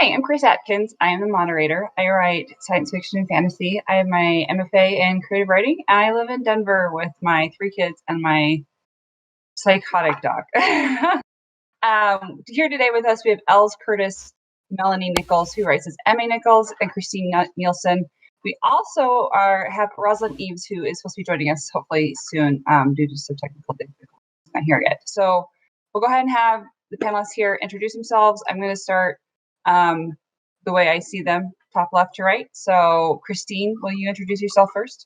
Hi, I'm Kris Atkins. I am the moderator. I write science fiction and fantasy. I have my MFA in creative writing, and I live in Denver with my 3 kids and my psychotic dog. Here today with us, we have Els Curtis, Melanie Nichols, who writes as Emma Nichols, and Christine Nielsen. We also have Rosalyn Eves, who is supposed to be joining us hopefully soon due to some technical difficulties. Not here yet. So we'll go ahead and have the panelists here introduce themselves. I'm going to start the way I see them, top left to right. So Christine, will you introduce yourself first?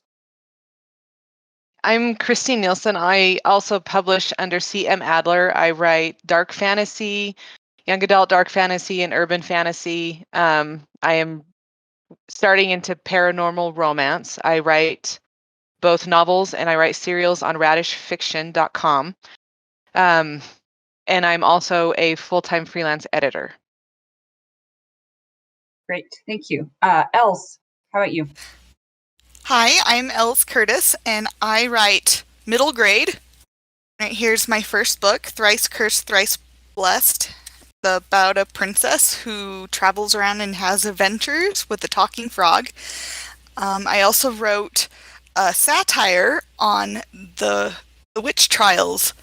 I'm Christine Nielsen. I also publish under CM Adler. I write dark fantasy, young adult dark fantasy, and urban fantasy. I am starting into paranormal romance. I write both novels and I write serials on radishfiction.com. And I'm also a full-time freelance editor. Great, thank you. Els, how about you? Hi, I'm Els Curtis, and I write middle grade. Right, here's my first book, Thrice Cursed, Thrice Blessed, about a princess who travels around and has adventures with a talking frog. I also wrote a satire on the witch trials,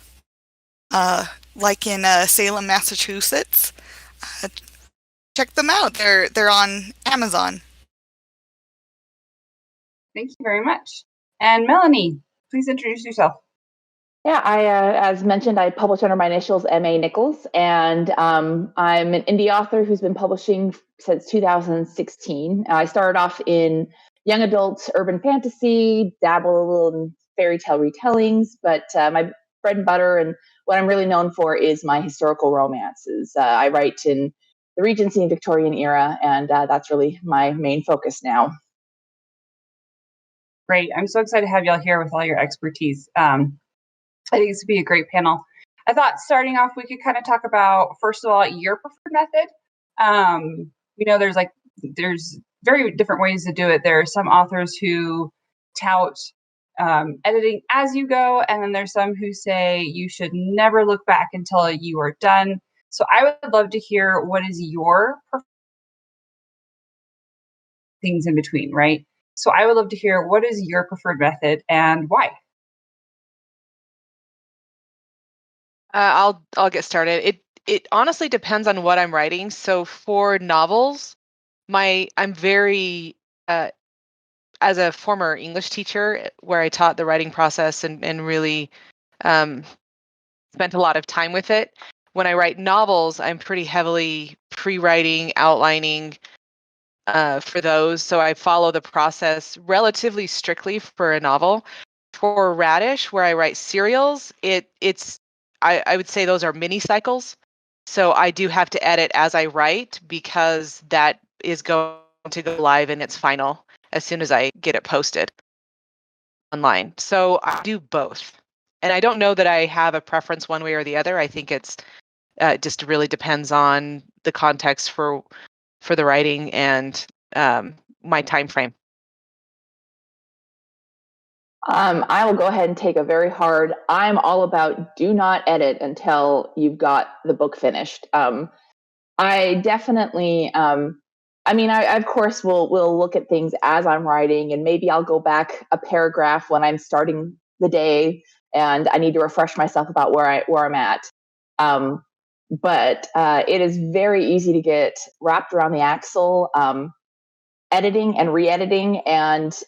like in Salem, Massachusetts. Check them out. They're on Amazon. Thank you very much. And Melanie, please introduce yourself. Yeah, as mentioned, I publish under my initials, M.A. Nichols, and I'm an indie author who's been publishing since 2016. I started off in young adult urban fantasy, dabble a little in fairy tale retellings, but my bread and butter and what I'm really known for is my historical romances. I write in the Regency and Victorian era, and that's really my main focus now. Great. I'm so excited to have y'all here with all your expertise. I think this would be a great panel. I thought starting off, we could kind of talk about, first of all, your preferred method. There's very different ways to do it. There are some authors who tout editing as you go, and then there's some who say you should never look back until you are done. So I would love to hear what is your things in between, right? So I would love to hear what is your preferred method and why. I'll get started. It honestly depends on what I'm writing. So for novels, I'm very as a former English teacher where I taught the writing process and really spent a lot of time with it. When I write novels, I'm pretty heavily pre-writing, outlining for those. So I follow the process relatively strictly for a novel. For Radish, where I write serials, I would say those are mini cycles. So I do have to edit as I write because that is going to go live in its final as soon as I get it posted online. So I do both. And I don't know that I have a preference one way or the other. I think it's just really depends on the context for the writing and my time frame. I will go ahead and take a very hard. I'm all about do not edit until you've got the book finished. I definitely, I of course will look at things as I'm writing, and maybe I'll go back a paragraph when I'm starting the day and I need to refresh myself about where I'm at. But it is very easy to get wrapped around the axle. Editing and re-editing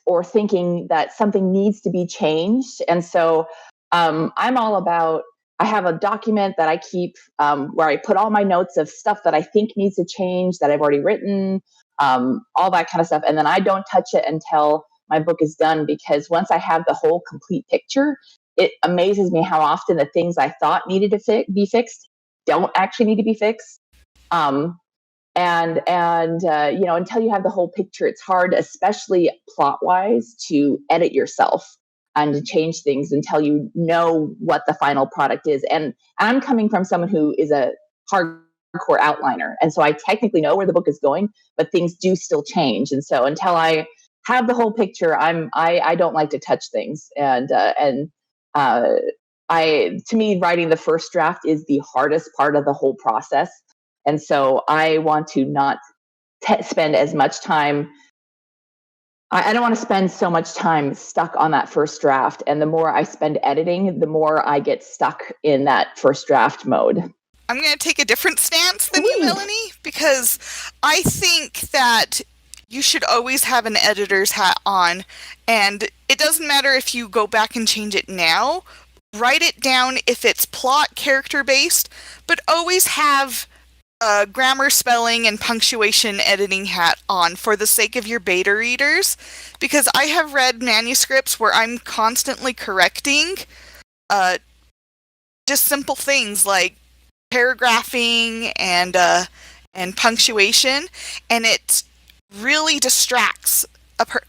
or thinking that something needs to be changed. And so I'm all about, I have a document that I keep where I put all my notes of stuff that I think needs to change that I've already written, all that kind of stuff. And then I don't touch it until my book is done, because once I have the whole complete picture, it amazes me how often the things I thought needed to be fixed don't actually need to be fixed. And until you have the whole picture, it's hard, especially plot-wise, to edit yourself and to change things until you know what the final product is. And I'm coming from someone who is a hardcore outliner, and so I technically know where the book is going, but things do still change. And so until I have the whole picture, I don't like to touch things. To me, writing the first draft is the hardest part of the whole process. And so I want to not spend as much time. I don't want to spend so much time stuck on that first draft. And the more I spend editing, the more I get stuck in that first draft mode. I'm going to take a different stance than you, Melanie, because I think that you should always have an editor's hat on. And it doesn't matter if you go back and change it now. Write it down if it's plot, character-based, but always have grammar, spelling, and punctuation editing hat on for the sake of your beta readers, because I have read manuscripts where I'm constantly correcting just simple things like paragraphing and punctuation, and it really distracts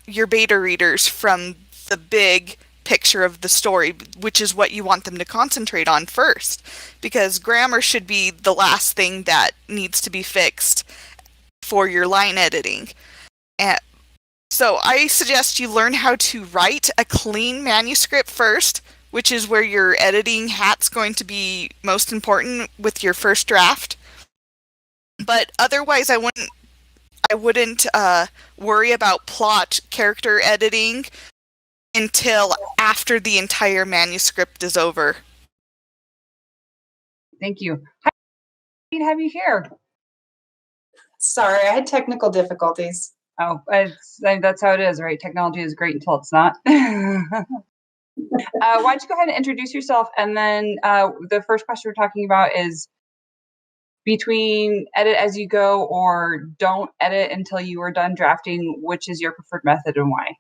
your beta readers from the big picture of the story, which is what you want them to concentrate on first, because grammar should be the last thing that needs to be fixed for your line editing. And so I suggest you learn how to write a clean manuscript first, which is where your editing hat's going to be most important with your first draft. But otherwise, I wouldn't worry about plot, character editing until after the entire manuscript is over. Thank you. Hi, good to have you here. Sorry, I had technical difficulties. Oh, that's how it is, right? Technology is great until it's not. Why don't you go ahead and introduce yourself, and then the first question we're talking about is between edit as you go or don't edit until you are done drafting, which is your preferred method and why?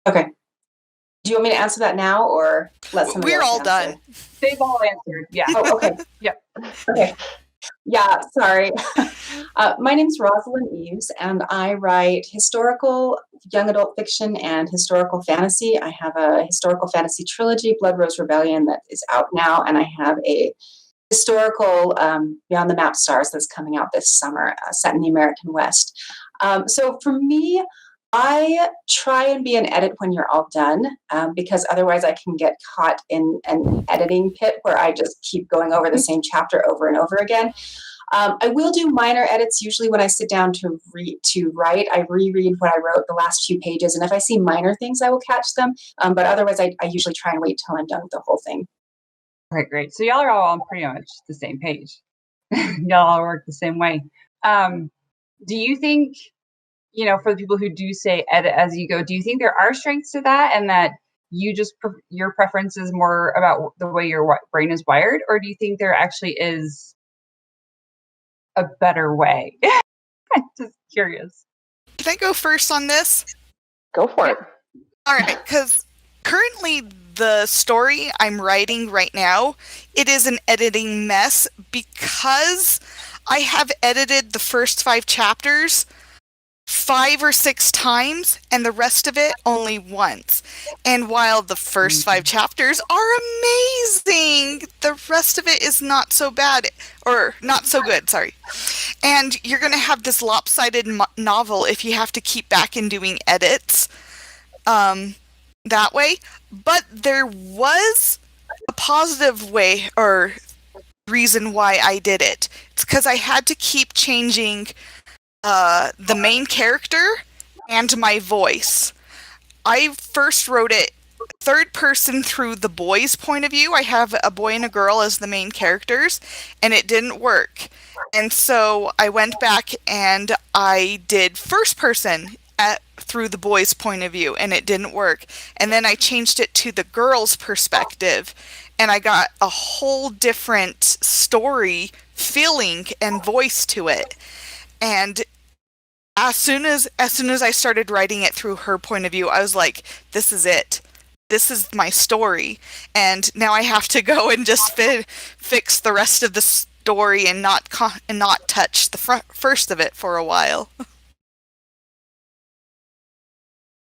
Okay. Do you want me to answer that now or let somebody We're else all answer? done. They've all answered. Yeah. Oh, okay. Yep. Okay. Yeah, sorry. My name's Rosalyn Eves, and I write historical young adult fiction and historical fantasy. I have a historical fantasy trilogy, Blood Rose Rebellion, that is out now, and I have a historical Beyond the Map Stars that's coming out this summer, set in the American West. So for me, I try and be an edit when you're all done, because otherwise I can get caught in an editing pit where I just keep going over the same chapter over and over again. I will do minor edits usually when I sit down to write. I reread what I wrote the last few pages, and if I see minor things, I will catch them. But otherwise, I usually try and wait till I'm done with the whole thing. All right, great. So y'all are all on pretty much the same page. Y'all all work the same way. Do you think, for the people who do say edit as you go, do you think there are strengths to that, and that you just your preference is more about the way your brain is wired, or do you think there actually is a better way? I'm just curious. Can I go first on this? Go for it. All right, because currently the story I'm writing right now, it is an editing mess because I have edited the first 5 chapters 5 or 6 times and the rest of it only once. And while the first 5 chapters are amazing, the rest of it is not so bad, or not so good, sorry. And you're going to have this lopsided novel if you have to keep back and doing edits that way. But there was a positive way or reason why I did it. It's because I had to keep changing the main character and my voice. I first wrote it third person through the boy's point of view. I have a boy and a girl as the main characters, and it didn't work. And so I went back and I did first person through the boy's point of view, and it didn't work. And then I changed it to the girl's perspective, and I got a whole different story, feeling, and voice to it. And as soon as I started writing it through her point of view, I was like, this is it. This is my story. And now I have to go and just fix the rest of the story and not touch the first of it for a while.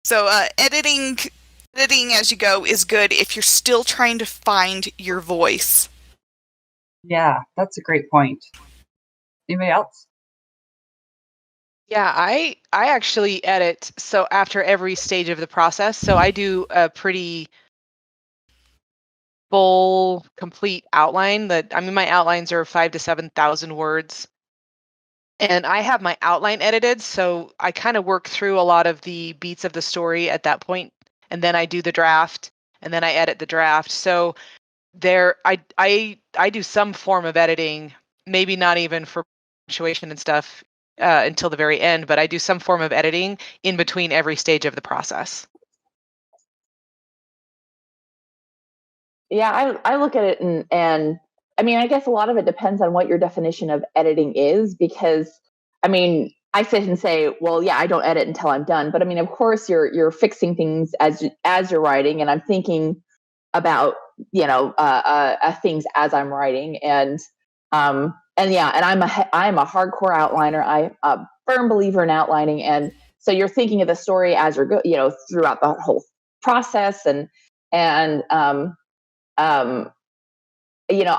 So editing as you go is good if you're still trying to find your voice. Yeah, that's a great point. Anybody else? Yeah, I actually edit so after every stage of the process. So I do a pretty full, complete outline. My outlines are 5,000 to 7,000 words, And I have my outline edited, so I kind of work through a lot of the beats of the story at that point, and then I do the draft, and then I edit the draft. So I do some form of editing, maybe not even for punctuation and stuff until the very end, but I do some form of editing in between every stage of the process. Yeah, I look at it and I mean, I guess a lot of it depends on what your definition of editing is, because I mean, I sit and say, well, yeah, I don't edit until I'm done, but I mean, of course, you're fixing things as you're writing, and I'm thinking about things as I'm writing, and yeah, and I'm a hardcore outliner. I'm a firm believer in outlining, and so you're thinking of the story as you're throughout the whole process, and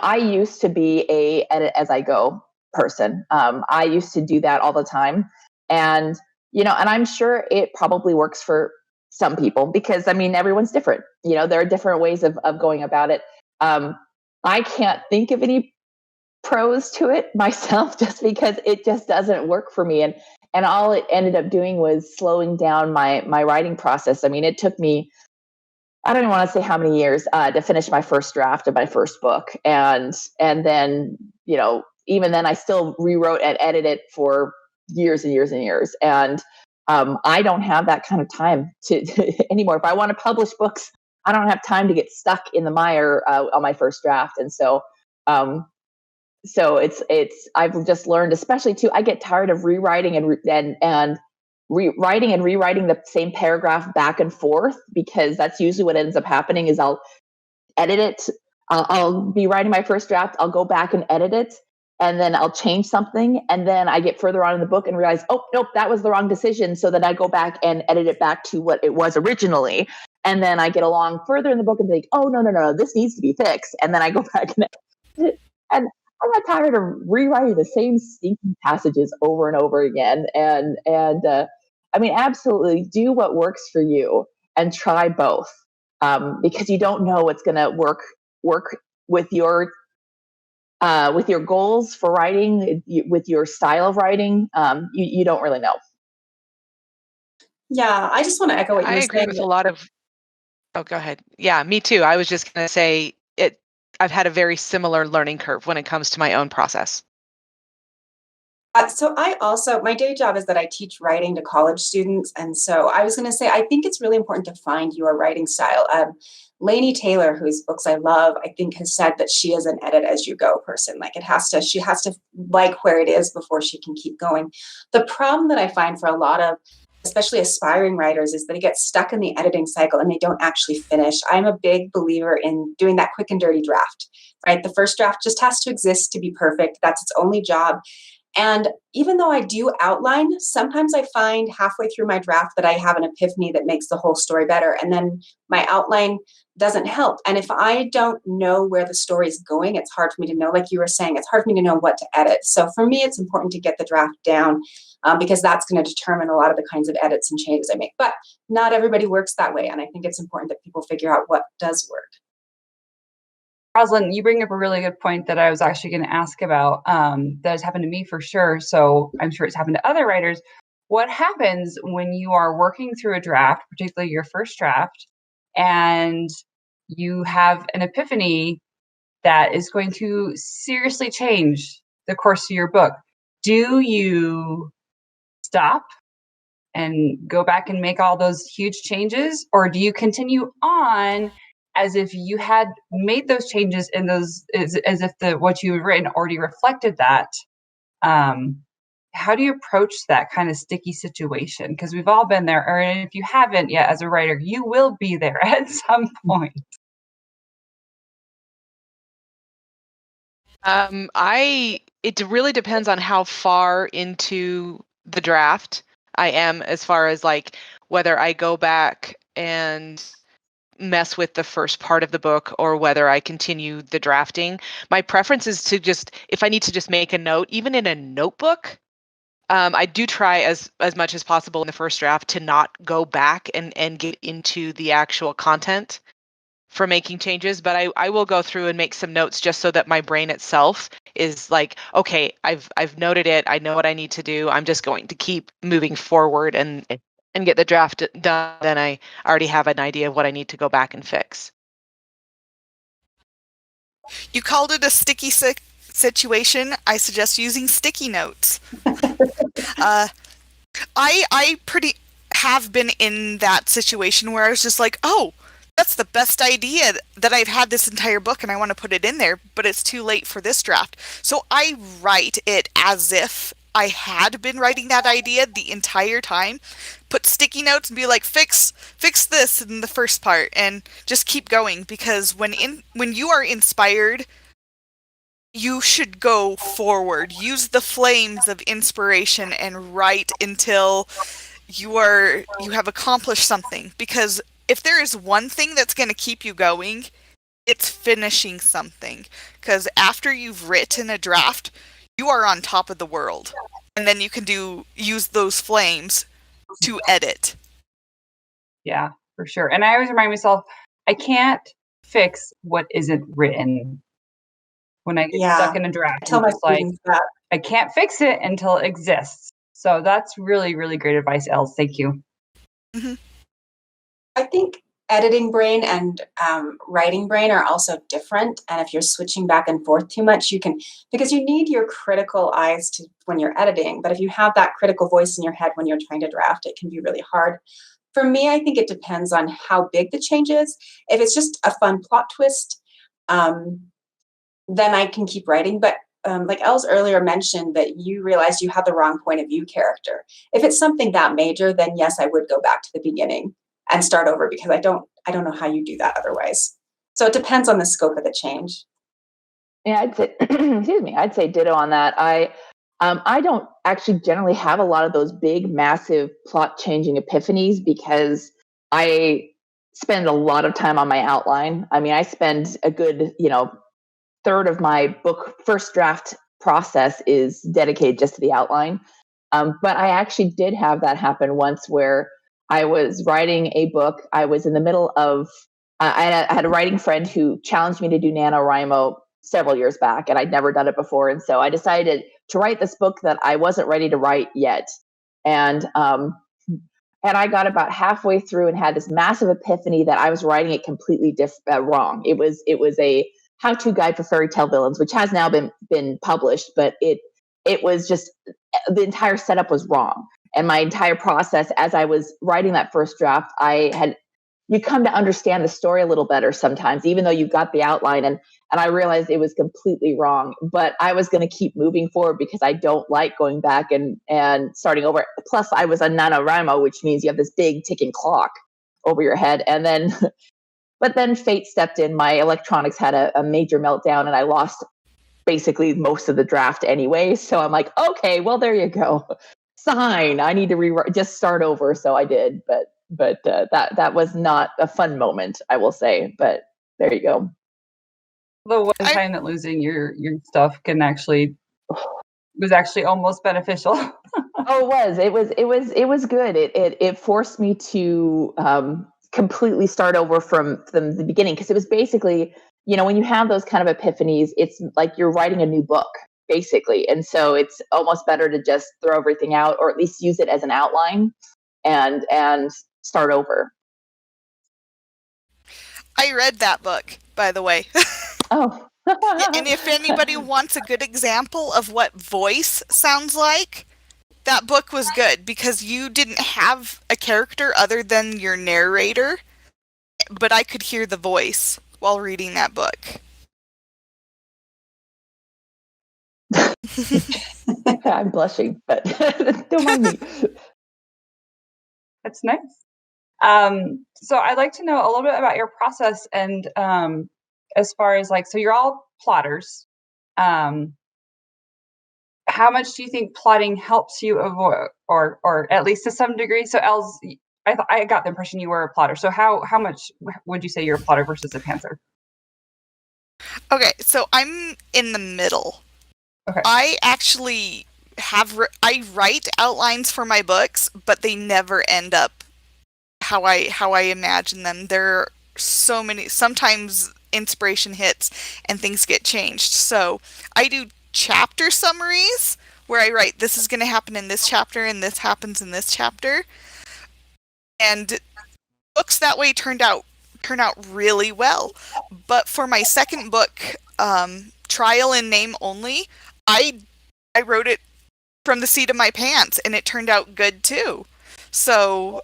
I used to be a edit as I go person. I used to do that all the time, and and I'm sure it probably works for some people, because I mean, everyone's different. There are different ways of going about it. I can't think of any pros to it myself, just because it just doesn't work for me, and all it ended up doing was slowing down my writing process. I mean, it took me, I don't even want to say how many years to finish my first draft of my first book, and then even then I still rewrote and edited for years and years and years, and I don't have that kind of time to anymore. If I want to publish books, I don't have time to get stuck in the mire on my first draft, and so it's I've just learned, especially too, I get tired of rewriting and rewriting and rewriting the same paragraph back and forth, because that's usually what ends up happening is I'll edit it. I'll be writing my first draft. I'll go back and edit it, and then I'll change something. And then I get further on in the book and realize, oh, nope, that was the wrong decision. So then I go back and edit it back to what it was originally. And then I get along further in the book and think, oh, no, this needs to be fixed. And then I go back and edit it. And I'm not tired of rewriting the same stinking passages over and over again. And I mean, absolutely do what works for you and try both, because you don't know what's going to work with your goals for writing, with your style of writing. You don't really know. Yeah, I just want to echo what you were saying. I agree with a lot of. Oh, go ahead. Yeah, me too. I was just going to say it. I've had a very similar learning curve when it comes to my own process. So my day job is that I teach writing to college students. And so I was going to say, I think it's really important to find your writing style. Laini Taylor, whose books I love, I think has said that she is an edit as you go person. Like she has to like where it is before she can keep going. The problem that I find for a lot of, especially aspiring writers, is that they get stuck in the editing cycle and they don't actually finish. I'm a big believer in doing that quick and dirty draft, right? The first draft just has to exist to be perfect. That's its only job. And even though I do outline, sometimes I find halfway through my draft that I have an epiphany that makes the whole story better. And then my outline doesn't help. And if I don't know where the story is going, it's hard for me to know, like you were saying, it's hard for me to know what to edit. So for me, it's important to get the draft down because that's going to determine a lot of the kinds of edits and changes I make. But not everybody works that way. And I think it's important that people figure out what does work. Rosalyn, you bring up a really good point that I was actually going to ask about. That has happened to me for sure. So I'm sure it's happened to other writers. What happens when you are working through a draft, particularly your first draft, and you have an epiphany that is going to seriously change the course of your book? Do you stop and go back and make all those huge changes, or do you continue on as if you had made those changes in those, as if what you had written already reflected that? How do you approach that kind of sticky situation? Because we've all been there, or if you haven't yet as a writer, you will be there at some point. It really depends on how far into the draft I am, as far as like whether I go back and mess with the first part of the book or whether I continue the drafting. My preference is to just, if I need to just make a note, even in a notebook, I do try as much as possible in the first draft to not go back and get into the actual content for making changes, but I will go through and make some notes just so that my brain itself is like, okay, I've noted it. I know what I need to do. I'm just going to keep moving forward and get the draft done. Then I already have an idea of what I need to go back and fix. You called it a sticky situation. I suggest using sticky notes. I pretty have been in that situation where I was just like, oh, that's the best idea that I've had this entire book and I want to put it in there, but it's too late for this draft. So I write it as if I had been writing that idea the entire time, put sticky notes and be like, fix this in the first part and just keep going, because when you are inspired, you should go forward. Use the flames of inspiration and write until you have accomplished something, because if there is one thing that's going to keep you going, it's finishing something. Because after you've written a draft, you are on top of the world. And then you can use those flames to edit. Yeah, for sure. And I always remind myself, I can't fix what isn't written. When I get stuck in a draft, I tell my students that. I can't fix it until it exists. So that's really, really great advice, Els. Thank you. Mm-hmm. I think editing brain and writing brain are also different. And if you're switching back and forth too much, because you need your critical eyes when you're editing. But if you have that critical voice in your head when you're trying to draft, it can be really hard. For me, I think it depends on how big the change is. If it's just a fun plot twist, then I can keep writing. But like Els earlier mentioned that you realized you had the wrong point of view character. If it's something that major, then yes, I would go back to the beginning and start over, because I don't know how you do that otherwise. So it depends on the scope of the change. Yeah, I'd say, excuse me, I'd say ditto on that. I don't actually generally have a lot of those big, massive plot changing epiphanies, because I spend a lot of time on my outline. I mean, I spend a good, third of my book first draft process is dedicated just to the outline. But I actually did have that happen once, where I was writing a book. I was in the middle of, I had a writing friend who challenged me to do NaNoWriMo several years back, and I'd never done it before. And so I decided to write this book that I wasn't ready to write yet. And I got about halfway through and had this massive epiphany that I was writing it completely wrong. It was a how-to guide for fairy tale villains, which has now been published, but it was just, the entire setup was wrong. And my entire process as I was writing that first draft, you come to understand the story a little better sometimes, even though you've got the outline. And I realized it was completely wrong, but I was going to keep moving forward because I don't like going back and starting over. Plus I was on NaNoWriMo, which means you have this big ticking clock over your head. And then, but then fate stepped in. My electronics had a major meltdown and I lost basically most of the draft anyway. So I'm like, okay, well, there you go. Sign. I need to just start over. So I did, but that was not a fun moment, I will say. But there you go. The one time that losing your stuff was actually almost beneficial. It was good. It forced me to completely start over from the beginning, because it was basically, when you have those kind of epiphanies, it's like you're writing a new book, basically. And so it's almost better to just throw everything out, or at least use it as an outline and start over. I read that book, by the way. Oh. And if anybody wants a good example of what voice sounds like, that book was good, because you didn't have a character other than your narrator, but I could hear the voice while reading that book. I'm blushing, but don't mind me. That's nice. So I'd like to know a little bit about your process, and as far as so you're all plotters. How much do you think plotting helps you avoid, or at least to some degree? So Els, I got the impression you were a plotter. So how much would you say you're a plotter versus a panther? Okay, so I'm in the middle. Okay. I actually I write outlines for my books, but they never end up how I imagine them. They're sometimes inspiration hits and things get changed. So I do chapter summaries where I write, this is going to happen in this chapter and this happens in this chapter. And books that way turn out really well. But for my second book, Trial in Name Only, I wrote it from the seat of my pants and it turned out good too. So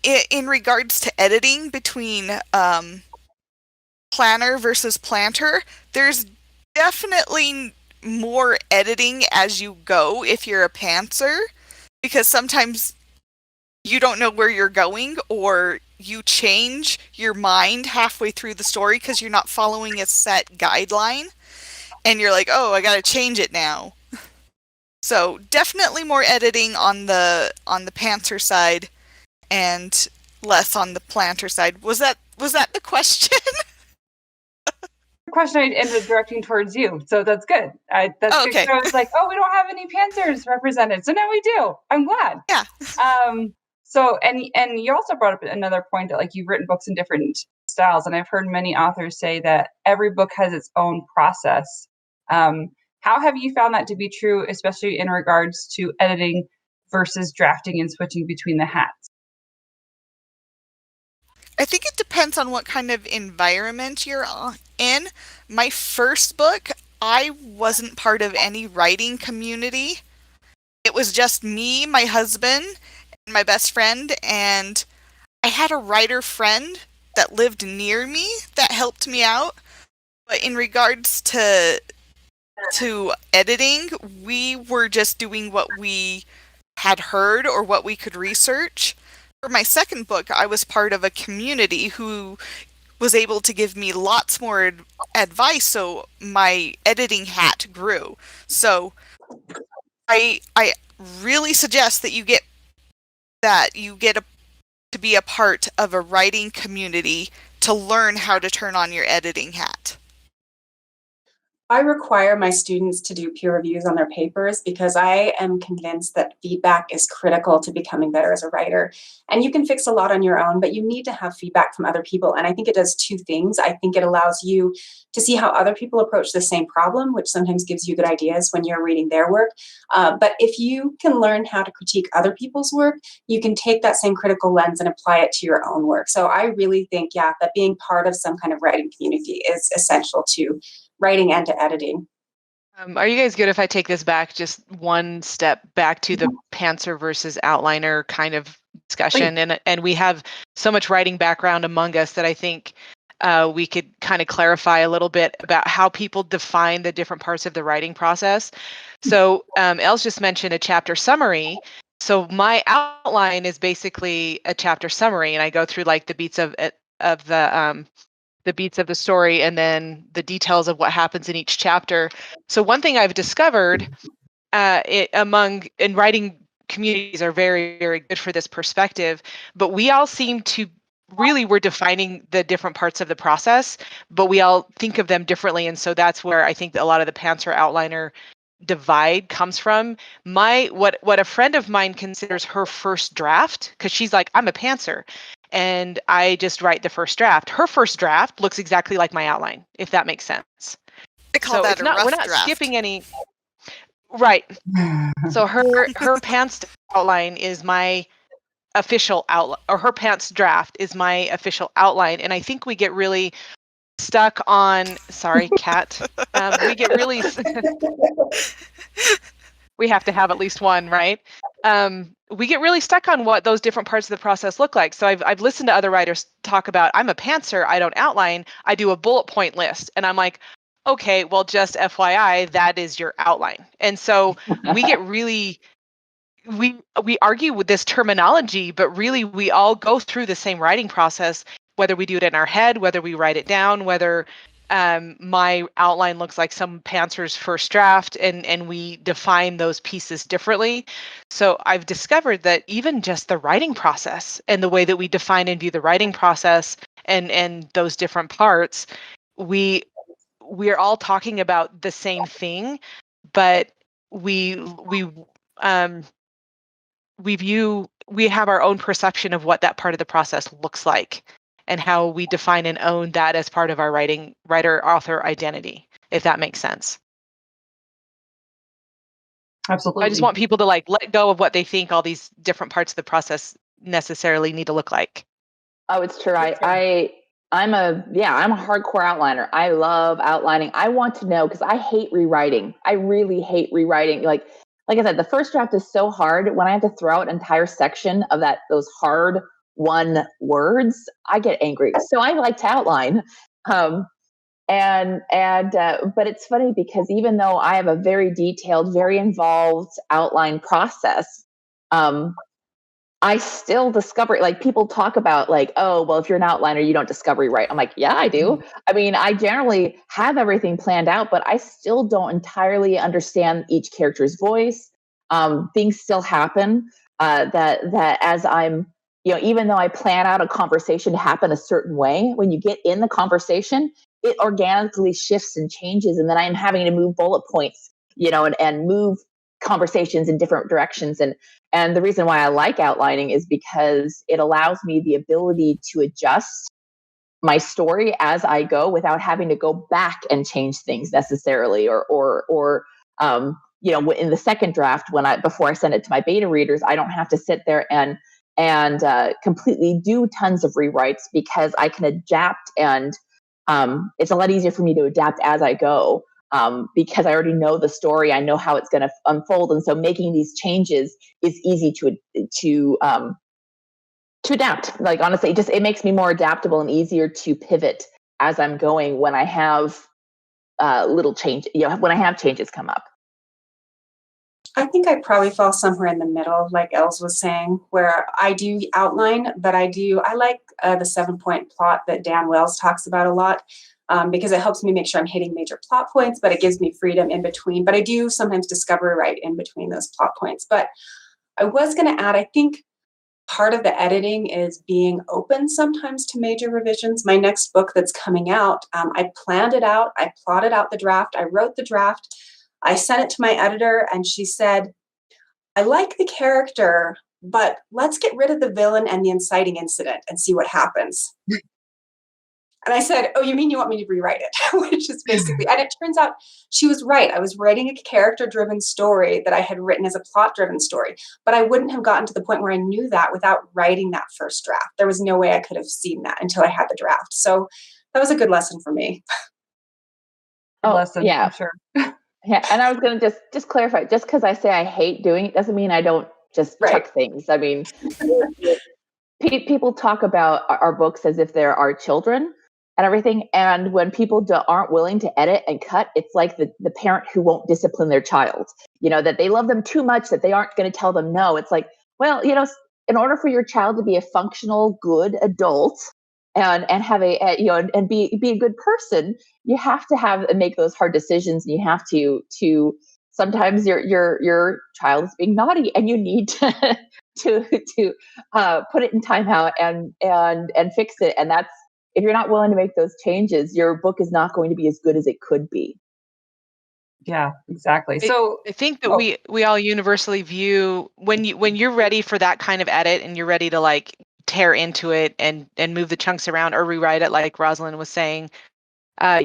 in regards to editing between planner versus planter, there's definitely more editing as you go if you're a pantser, because sometimes you don't know where you're going, or you change your mind halfway through the story because you're not following a set guideline, and you're like, oh, I gotta change it now. So definitely more editing on the pantser side and less on the planter side. Was that the question? Question I ended up directing towards you, so that's good. That's okay. good. I was like, oh, we don't have any Panthers represented, so now we do. I'm glad. Yeah. So and you also brought up another point that, like, you've written books in different styles, and I've heard many authors say that every book has its own process. How have you found that to be true, especially in regards to editing versus drafting and switching between the hats? I think it depends on what kind of environment you're in. My first book, I wasn't part of any writing community. It was just me, my husband, and my best friend, and I had a writer friend that lived near me that helped me out. But in regards to editing, we were just doing what we had heard or what we could research. For my second book, I was part of a community who was able to give me lots more advice, so my editing hat grew. So I really suggest that you get to be a part of a writing community to learn how to turn on your editing hat. I require my students to do peer reviews on their papers because I am convinced that feedback is critical to becoming better as a writer. And you can fix a lot on your own, but you need to have feedback from other people. And I think it does two things. I think it allows you to see how other people approach the same problem, which sometimes gives you good ideas when you're reading their work. But if you can learn how to critique other people's work, you can take that same critical lens and apply it to your own work. So I really think, that being part of some kind of writing community is essential to writing and to editing. Are you guys good if I take this back just one step back to the pantser versus outliner kind of discussion? And we have so much writing background among us that I think we could kind of clarify a little bit about how people define the different parts of the writing process. So Els just mentioned a chapter summary. So my outline is basically a chapter summary, and I go through like the beats of the beats of the story and then the details of what happens in each chapter. So one thing I've discovered in writing communities are very, very good for this perspective, but we all seem to really, we're defining the different parts of the process, but we all think of them differently. And so that's where I think that a lot of the pantser outliner divide comes from. What a friend of mine considers her first draft, because she's like, I'm a pantser, and I just write the first draft. Her first draft looks exactly like my outline, if that makes sense. I call that a rough we're not draft. skipping any. Right. So her pants outline is my official outline, or her pants draft is my official outline, and I think we get really stuck on. Sorry, cat. We get really. We have to have at least one, right? We get really stuck on what those different parts of the process look like. So I've listened to other writers talk about, I'm a pantser, I don't outline, I do a bullet point list. And I'm like, okay, well, just FYI, that is your outline. And so we get really, we argue with this terminology, but really we all go through the same writing process, whether we do it in our head, whether we write it down, whether my outline looks like some pantzer's first draft, and we define those pieces differently. So I've discovered that even just the writing process and the way that we define and view the writing process and those different parts, we're all talking about the same thing, but we view we have our own perception of what that part of the process looks like and how we define and own that as part of our writer-author identity, if that makes sense. Absolutely. I just want people to like let go of what they think all these different parts of the process necessarily need to look like. Oh, it's true. I'm a hardcore outliner. I love outlining. I want to know because I hate rewriting. I really hate rewriting. Like I said, the first draft is so hard. When I have to throw out an entire section of those hard won words, I get angry. So I like to outline. But it's funny because even though I have a very detailed, very involved outline process, I still discover, like, people talk about like, oh, well, if you're an outliner, you don't discovery write. I'm like, yeah, I do. I mean, I generally have everything planned out, but I still don't entirely understand each character's voice. Things still happen that as I'm, even though I plan out a conversation to happen a certain way, when you get in the conversation, it organically shifts and changes. And then I'm having to move bullet points, and move conversations in different directions. And the reason why I like outlining is because it allows me the ability to adjust my story as I go without having to go back and change things necessarily, or in the second draft, before I send it to my beta readers, I don't have to sit there and completely do tons of rewrites because I can adapt, and it's a lot easier for me to adapt as I go. Because I already know the story, I know how it's going to unfold, and so making these changes is easy to adapt. Like, honestly, it makes me more adaptable and easier to pivot as I'm going when I have little change. When I have changes come up. I think I probably fall somewhere in the middle, like Els was saying, where I do outline, but I like the 7-point plot that Dan Wells talks about a lot. Because it helps me make sure I'm hitting major plot points, but it gives me freedom in between. But I do sometimes discovery write in between those plot points. But I was going to add, I think part of the editing is being open sometimes to major revisions. My next book that's coming out, I planned it out. I plotted out the draft. I wrote the draft. I sent it to my editor, and she said, I like the character, but let's get rid of the villain and the inciting incident and see what happens. And I said, oh, you mean you want me to rewrite it? Which is basically, and it turns out she was right. I was writing a character-driven story that I had written as a plot-driven story, but I wouldn't have gotten to the point where I knew that without writing that first draft. There was no way I could have seen that until I had the draft. So that was a good lesson for me. Lesson, yeah, I'm sure. Yeah, and I was going to just clarify, just because I say I hate doing it doesn't mean I don't just chuck things. I mean, people talk about our books as if they're our children and everything. And when people aren't willing to edit and cut, it's like the parent who won't discipline their child, that they love them too much that they aren't going to tell them no. It's like, well, in order for your child to be a functional, good adult and have and be a good person, you have to make those hard decisions, and you have to sometimes your child is being naughty, and you need to put it in timeout and fix it. And that's, if you're not willing to make those changes, your book is not going to be as good as it could be. Yeah, exactly. So I think that we all universally view when you're ready for that kind of edit and you're ready to like tear into it and move the chunks around or rewrite it, like Rosalyn was saying,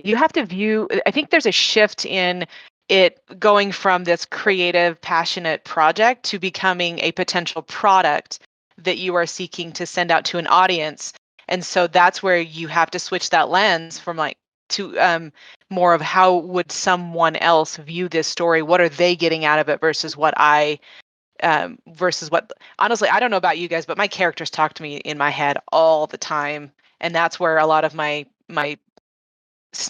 you have to view, I think there's a shift in it going from this creative, passionate project to becoming a potential product that you are seeking to send out to an audience. And so that's where you have to switch that lens from like to more of how would someone else view this story? What are they getting out of it versus what honestly, I don't know about you guys, but my characters talk to me in my head all the time. And that's where a lot of my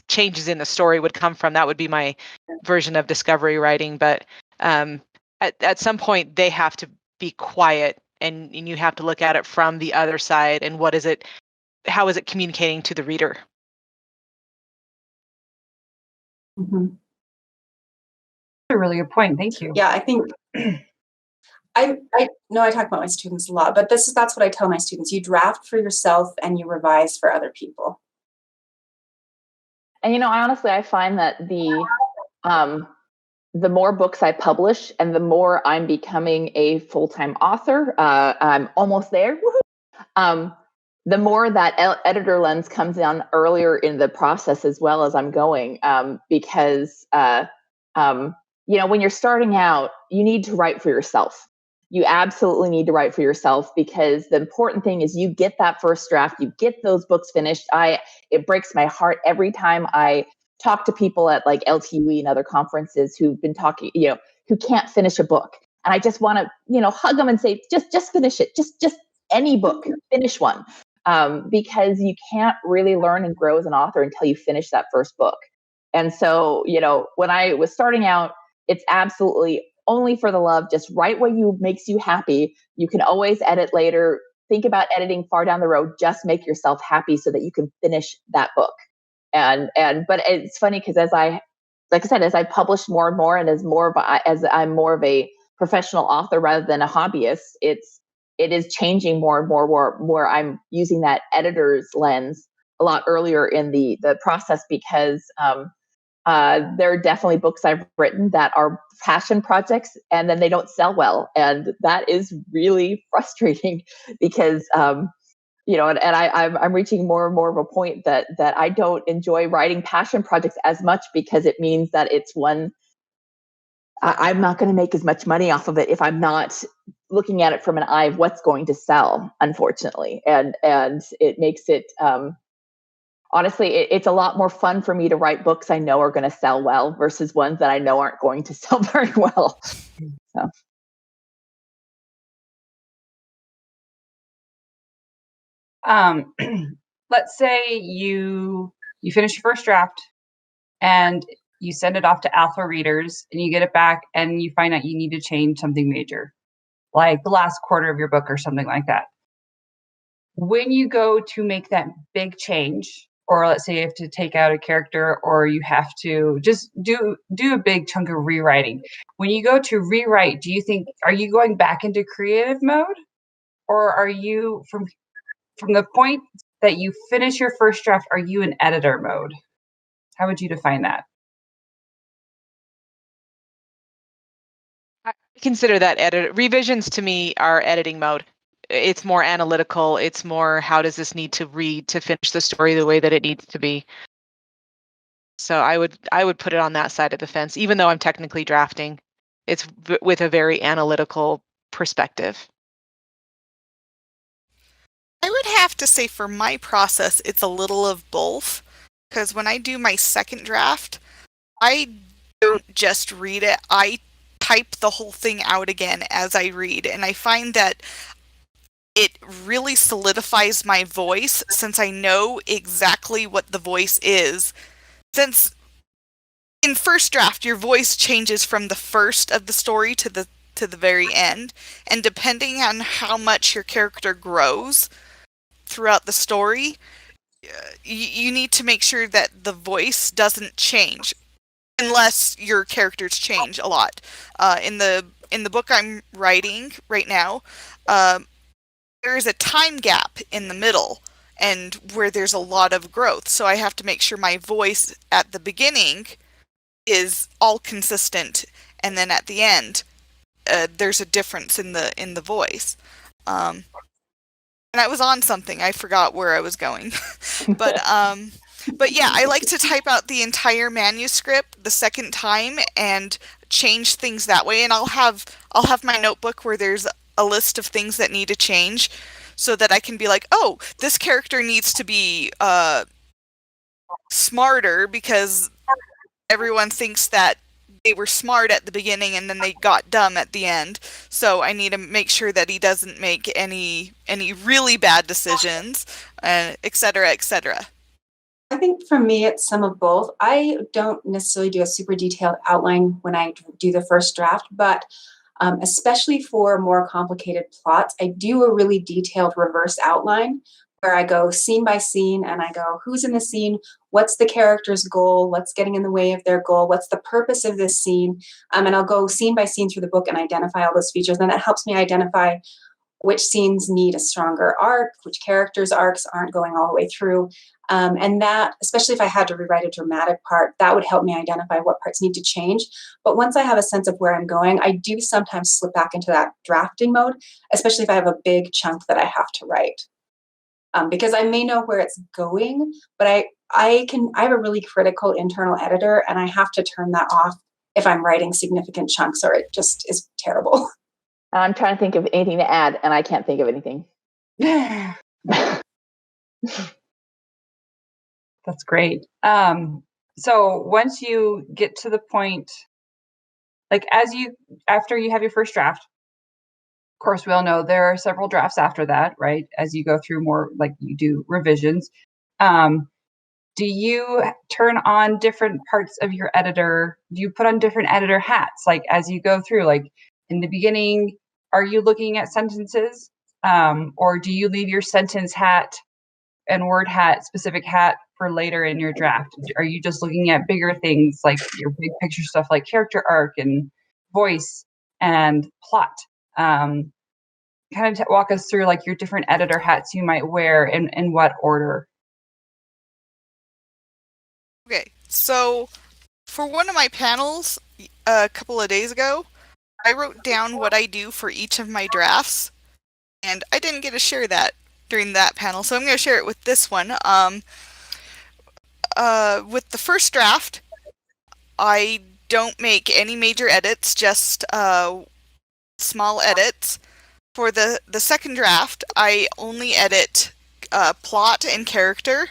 changes in the story would come from. That would be my version of discovery writing. But at some point they have to be quiet and you have to look at it from the other side. And how is it communicating to the reader? Mm-hmm. That's a really good point. Thank you. Yeah, I think I know I talk about my students a lot, but that's what I tell my students. You draft for yourself and you revise for other people. And I honestly find that the more books I publish and the more I'm becoming a full-time author, I'm almost there. The more that editor lens comes down earlier in the process as well as I'm going, because when you're starting out, you need to write for yourself. You absolutely need to write for yourself, because the important thing is you get that first draft, you get those books finished. It breaks my heart every time I talk to people at like LTE and other conferences who've been talking, who can't finish a book. And I just want to, hug them and say, just finish it. Just any book, finish one. Because you can't really learn and grow as an author until you finish that first book. And so, when I was starting out, it's absolutely only for the love. Just write what makes you happy. You can always edit later. Think about editing far down the road. Just make yourself happy so that you can finish that book. But it's funny because as I publish more and more, and as I'm more of a professional author rather than a hobbyist, it is changing more and more where I'm using that editor's lens a lot earlier in the process, because there are definitely books I've written that are passion projects and then they don't sell well. And that is really frustrating because, I'm reaching more and more of a point that I don't enjoy writing passion projects as much, because it means that it's one, I'm not going to make as much money off of it if I'm not looking at it from an eye of what's going to sell, unfortunately. And it makes it, honestly, it's a lot more fun for me to write books I know are going to sell well versus ones that I know aren't going to sell very well. So. Let's say you finish your first draft and you send it off to alpha readers and you get it back and you find out you need to change something major, like the last quarter of your book or something like that. When you go to make that big change, or let's say you have to take out a character, or you have to just do a big chunk of rewriting. When you go to rewrite, are you going back into creative mode, or are you from the point that you finish your first draft, are you in editor mode? How would you define that? I consider that revisions to me are editing mode. It's more analytical. It's more, how does this need to read to finish the story the way that it needs to be? So I would put it on that side of the fence, even though I'm technically drafting. It's with a very analytical perspective. I would have to say for my process, it's a little of both. Because when I do my second draft, I don't just read it. I type the whole thing out again as I read. And I find that it really solidifies my voice, since I know exactly what the voice is. Since in first draft, your voice changes from the first of the story to the very end. And depending on how much your character grows throughout the story, you need to make sure that the voice doesn't change, unless your characters change a lot. In the book I'm writing right now, there is a time gap in the middle, and where there's a lot of growth. So I have to make sure my voice at the beginning is all consistent, and then at the end, there's a difference in the voice. And I was on something. I forgot where I was going. But yeah, I like to type out the entire manuscript the second time and change things that way. And I'll have my notebook where there's a list of things that need to change, so that I can be like, oh, this character needs to be smarter, because everyone thinks that they were smart at the beginning and then they got dumb at the end. So I need to make sure that he doesn't make any really bad decisions, et cetera, et cetera. I think for me, it's some of both. I don't necessarily do a super detailed outline when I do the first draft, but especially for more complicated plots, I do a really detailed reverse outline where I go scene by scene and I go, who's in the scene? What's the character's goal? What's getting in the way of their goal? What's the purpose of this scene? And I'll go scene by scene through the book and identify all those features. And that helps me identify which scenes need a stronger arc, which characters' arcs aren't going all the way through. And that, especially if I had to rewrite a dramatic part, that would help me identify what parts need to change. But once I have a sense of where I'm going, I do sometimes slip back into that drafting mode, especially if I have a big chunk that I have to write. Because I may know where it's going, but I have a really critical internal editor, and I have to turn that off if I'm writing significant chunks, or it just is terrible. I'm trying to think of anything to add, and I can't think of anything. That's great. So once you get to the point, like after you have your first draft, of course, we all know there are several drafts after that, right? As you go through more, like you do revisions. Do you turn on different parts of your editor? Do you put on different editor hats, like as you go through? Like in the beginning, are you looking at sentences, or do you leave your sentence hat and word hat, specific hat for later in your draft? Are you just looking at bigger things like your big picture stuff, like character arc and voice and plot? Kind of walk us through like your different editor hats you might wear and in what order. Okay, so for one of my panels a couple of days ago, I wrote down what I do for each of my drafts, and I didn't get to share that during that panel, so I'm going to share it with this one. With the first draft, I don't make any major edits, just small edits. For the second draft, I only edit plot and character.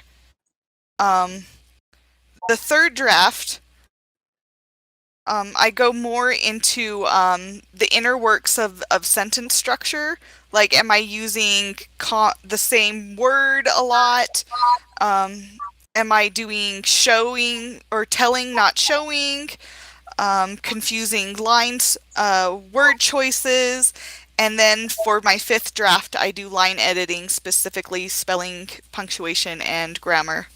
The third draft, I go more into the inner works of sentence structure. Like, am I using the same word a lot? Am I doing showing or telling, not showing? Confusing lines, word choices. And then for my fifth draft, I do line editing, specifically spelling, punctuation, and grammar.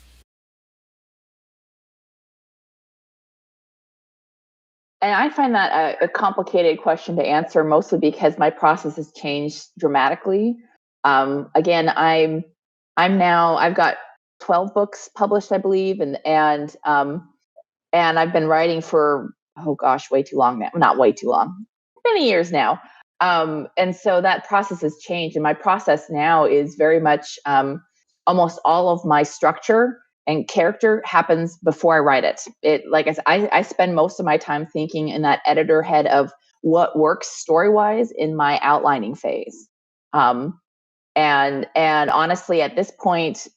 And I find that a complicated question to answer, mostly because my process has changed dramatically. Again, I've got 12 books published, I believe, and I've been writing for, oh gosh, way too long now. Not way too long, many years now. And so that process has changed, and my process now is very much almost all of my structure and character happens before I write it. Like I spend most of my time thinking in that editor head of what works story-wise in my outlining phase. And honestly, at this point,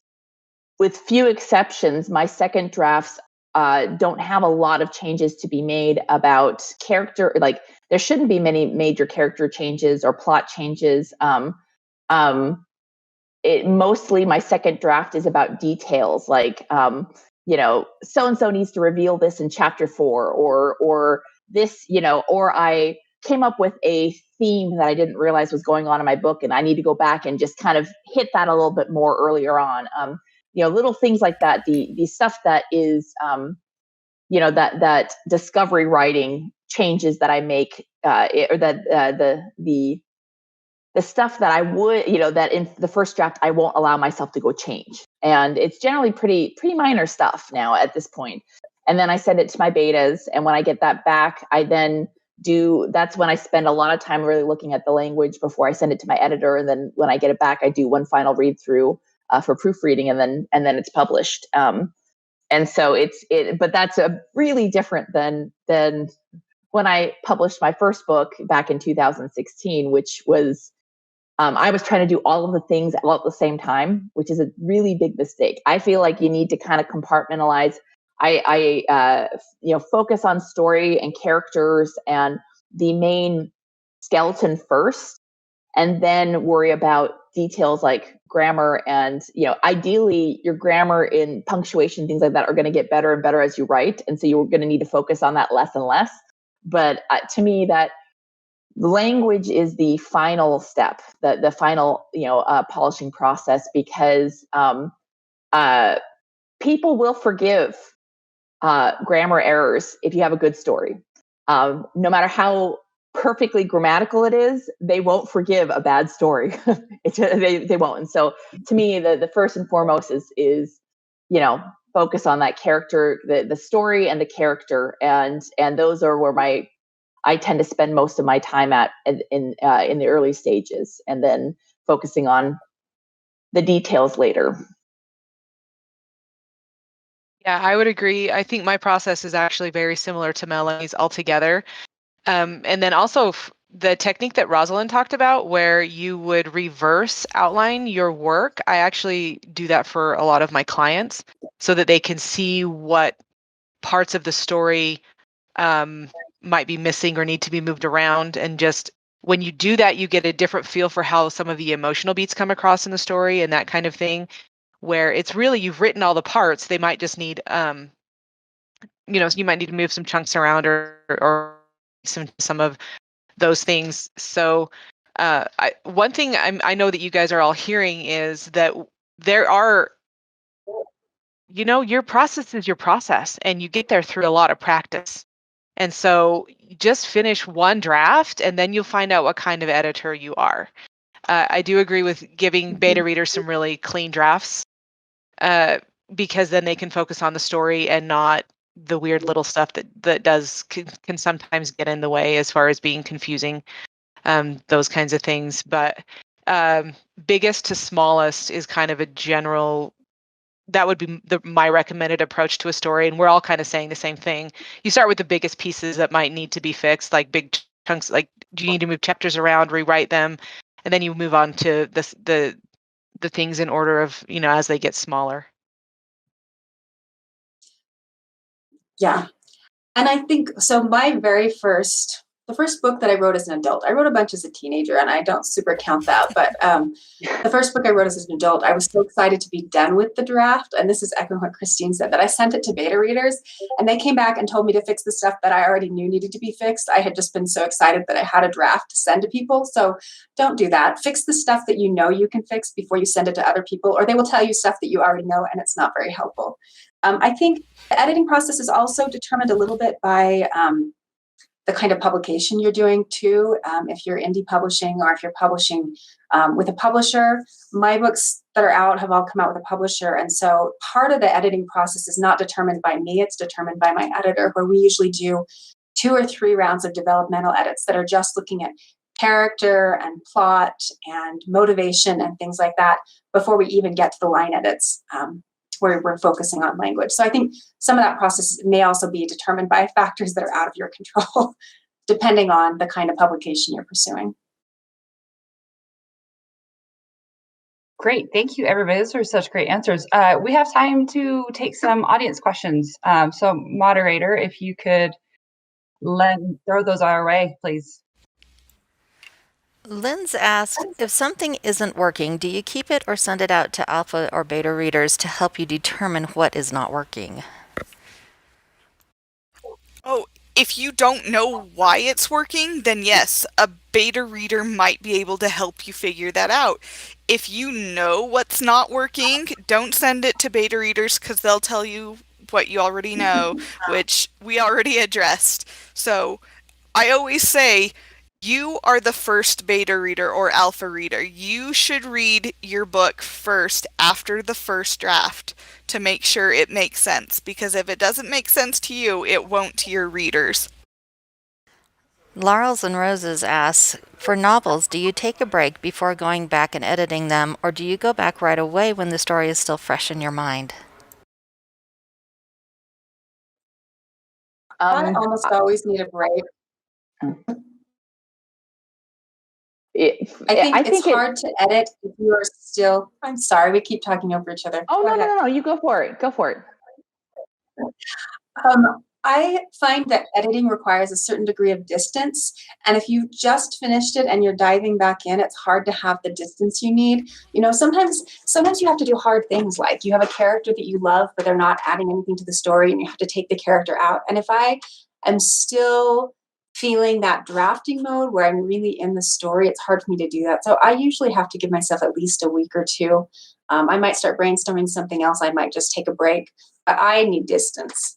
with few exceptions, my second drafts don't have a lot of changes to be made about character. Like, there shouldn't be many major character changes or plot changes. Mostly my second draft is about details, like so and so needs to reveal this in chapter 4, or this, or I came up with a theme that I didn't realize was going on in my book, and I need to go back and just kind of hit that a little bit more earlier on. Little things like that. The stuff that is that discovery writing changes that I make, or that the stuff that I would, that in the first draft, I won't allow myself to go change. And it's generally pretty minor stuff now at this point. And then I send it to my betas. And when I get that back, that's when I spend a lot of time really looking at the language before I send it to my editor. And then when I get it back, I do one final read through for proofreading, and then it's published. And so but that's a really different than when I published my first book back in 2016, which was, I was trying to do all of the things all at the same time, which is a really big mistake. I feel like you need to kind of compartmentalize. I focus on story and characters and the main skeleton first, and then worry about details like grammar and, ideally your grammar in punctuation, things like that are going to get better and better as you write. And so you're going to need to focus on that less and less. But to me, that language is the final step, the final, polishing process, because people will forgive grammar errors if you have a good story. No matter how perfectly grammatical it is, they won't forgive a bad story. They won't. And so to me, the first and foremost is focus on that character, the story and the character, and those are where I tend to spend most of my time at in the early stages, and then focusing on the details later. Yeah, I would agree. I think my process is actually very similar to Melanie's altogether. And then also the technique that Rosalyn talked about, where you would reverse outline your work. I actually do that for a lot of my clients so that they can see what parts of the story might be missing or need to be moved around. And just when you do that, you get a different feel for how some of the emotional beats come across in the story and that kind of thing, where it's really, you've written all the parts. They might just need, you might need to move some chunks around or some of those things. So one thing I know that you guys are all hearing is that there are, your process is your process, and you get there through a lot of practice. And so just finish one draft, and then you'll find out what kind of editor you are. I do agree with giving beta readers some really clean drafts, because then they can focus on the story and not the weird little stuff that can sometimes get in the way as far as being confusing, those kinds of things. But biggest to smallest is kind of a general, that would be my recommended approach to a story. And we're all kind of saying the same thing. You start with the biggest pieces that might need to be fixed, like big chunks, like do you need to move chapters around, rewrite them, and then you move on to the things in order of, as they get smaller. Yeah. And I think, so the first book that I wrote as an adult, I wrote a bunch as a teenager, and I don't super count that, but the first book I wrote as an adult, I was so excited to be done with the draft. And this is echoing what Christine said, that I sent it to beta readers, and they came back and told me to fix the stuff that I already knew needed to be fixed. I had just been so excited that I had a draft to send to people. So don't do that. Fix the stuff that you know you can fix before you send it to other people, or they will tell you stuff that you already know, and it's not very helpful. I think the editing process is also determined a little bit by the kind of publication you're doing too. If you're indie publishing, or if you're publishing with a publisher, my books that are out have all come out with a publisher. And so part of the editing process is not determined by me, it's determined by my editor, where we usually do 2 or 3 rounds of developmental edits that are just looking at character and plot and motivation and things like that before we even get to the line edits, where we're focusing on language. So I think some of that process may also be determined by factors that are out of your control, depending on the kind of publication you're pursuing. Great. Thank you, everybody. Those are such great answers. We have time to take some audience questions. So moderator, if you could throw those our way, please. Lynn's asked, if something isn't working, do you keep it or send it out to alpha or beta readers to help you determine what is not working? Oh, if you don't know why it's working, then yes, a beta reader might be able to help you figure that out. If you know what's not working, don't send it to beta readers, because they'll tell you what you already know, which we already addressed. So I always say, you are the first beta reader or alpha reader. You should read your book first after the first draft to make sure it makes sense, because if it doesn't make sense to you, it won't to your readers. Laurels and Roses asks, for novels, do you take a break before going back and editing them, or do you go back right away when the story is still fresh in your mind? I almost always need a break. I think it's hard to edit if you are still. I'm sorry, we keep talking over each other. Oh, no, you go for it. Go for it. I find that editing requires a certain degree of distance. And if you've just finished it and you're diving back in, it's hard to have the distance you need. Sometimes you have to do hard things, like you have a character that you love, but they're not adding anything to the story, and you have to take the character out. And if I am still feeling that drafting mode where I'm really in the story, it's hard for me to do that. So I usually have to give myself at least a week or 2. I might start brainstorming something else. I might just take a break, but I need distance.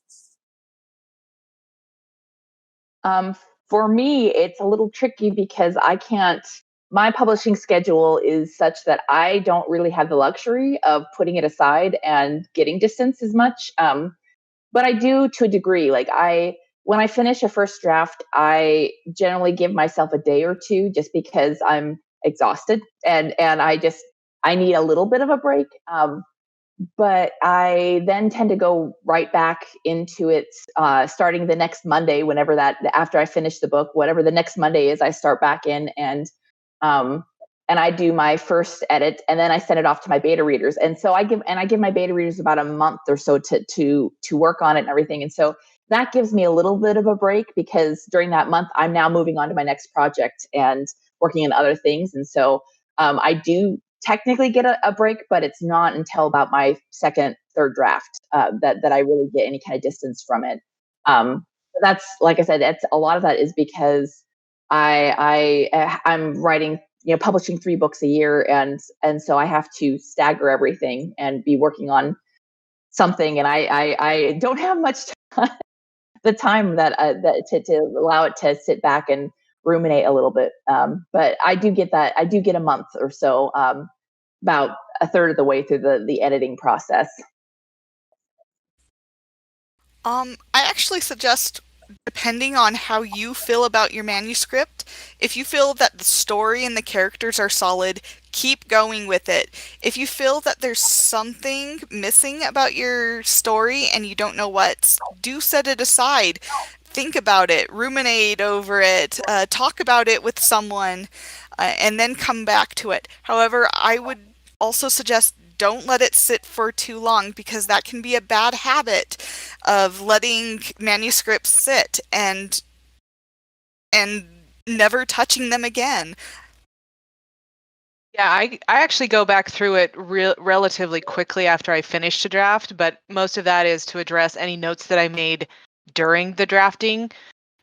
For me, it's a little tricky because I can't my publishing schedule is such that I don't really have the luxury of putting it aside and getting distance as much. But I do to a degree. Like when I finish a first draft, I generally give myself a day or two just because I'm exhausted and I need a little bit of a break. But I then tend to go right back into it, starting the next Monday, after I finish the book, whatever the next Monday is, I start back in and I do my first edit, and then I send it off to my beta readers. And so I give my beta readers about a month or so to work on it and everything. And so that gives me a little bit of a break, because during that month, I'm now moving on to my next project and working on other things. And so I do technically get a break, but it's not until about my second, third draft that I really get any kind of distance from it. That's, like I said, a lot of that is because I'm writing, publishing 3 books a year, and so I have to stagger everything and be working on something, and I don't have much time, the time that to allow it to sit back and ruminate a little bit. But I do get that. I do get a month or so, about a third of the way through the editing process. I actually suggest, depending on how you feel about your manuscript, if you feel that the story and the characters are solid, keep going with it. If you feel that there's something missing about your story and you don't know what, do set it aside. Think about it, ruminate over it, talk about it with someone, and then come back to it. However, I would also suggest don't let it sit for too long, because that can be a bad habit of letting manuscripts sit and never touching them again. Yeah, I actually go back through it relatively quickly after I finish the draft, but most of that is to address any notes that I made during the drafting,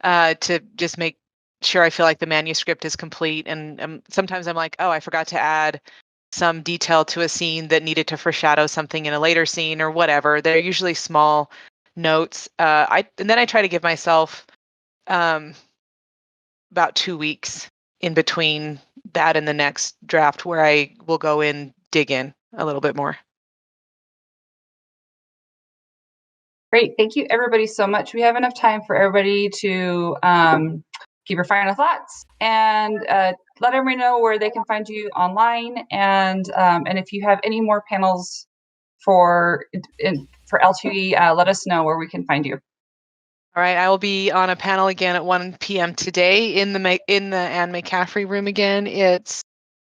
to just make sure I feel like the manuscript is complete. And sometimes I'm like, oh, I forgot to add some detail to a scene that needed to foreshadow something in a later scene or whatever. They're usually small notes. And then I try to give myself about 2 weeks in between that and the next draft, where I will go in, dig in a little bit more. Great. Thank you, everybody, so much. We have enough time for everybody to give your final thoughts and let everybody know where they can find you online. And if you have any more panels for L2E, let us know where we can find you. All right, I will be on a panel again at 1 p.m. today in the Anne McCaffrey room again. It's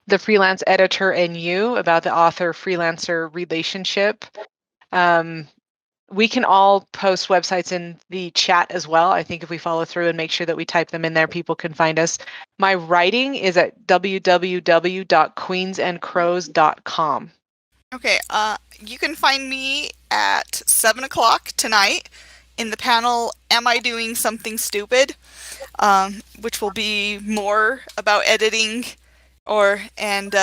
the freelance editor and you, about the author-freelancer relationship. We can all post websites in the chat as well. I think if we follow through and make sure that we type them in there, people can find us. My writing is at www.queensandcrows.com. Okay, you can find me at 7 o'clock tonight in the panel, Am I Doing Something Stupid? Which will be more about editing and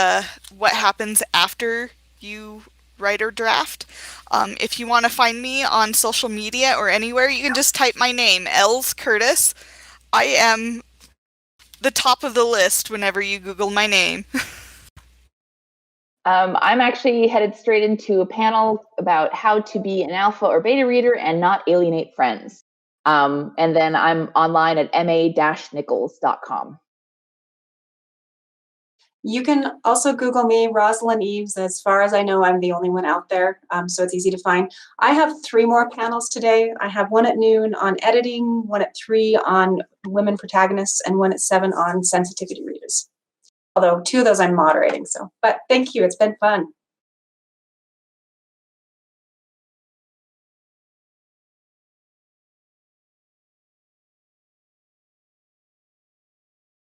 what happens after you write or draft. If you want to find me on social media or anywhere, you can just type my name, Els Curtis. I am the top of the list whenever you Google my name. I'm actually headed straight into a panel about how to be an alpha or beta reader and not alienate friends. And then I'm online at ma-nichols.com. You can also Google me, Rosalyn Eves. As far as I know, I'm the only one out there, so it's easy to find. I have 3 more panels today. I have one at noon on editing, one at 3 on women protagonists, and one at 7 on sensitivity readers. Although 2 of those I'm moderating. But thank you. It's been fun.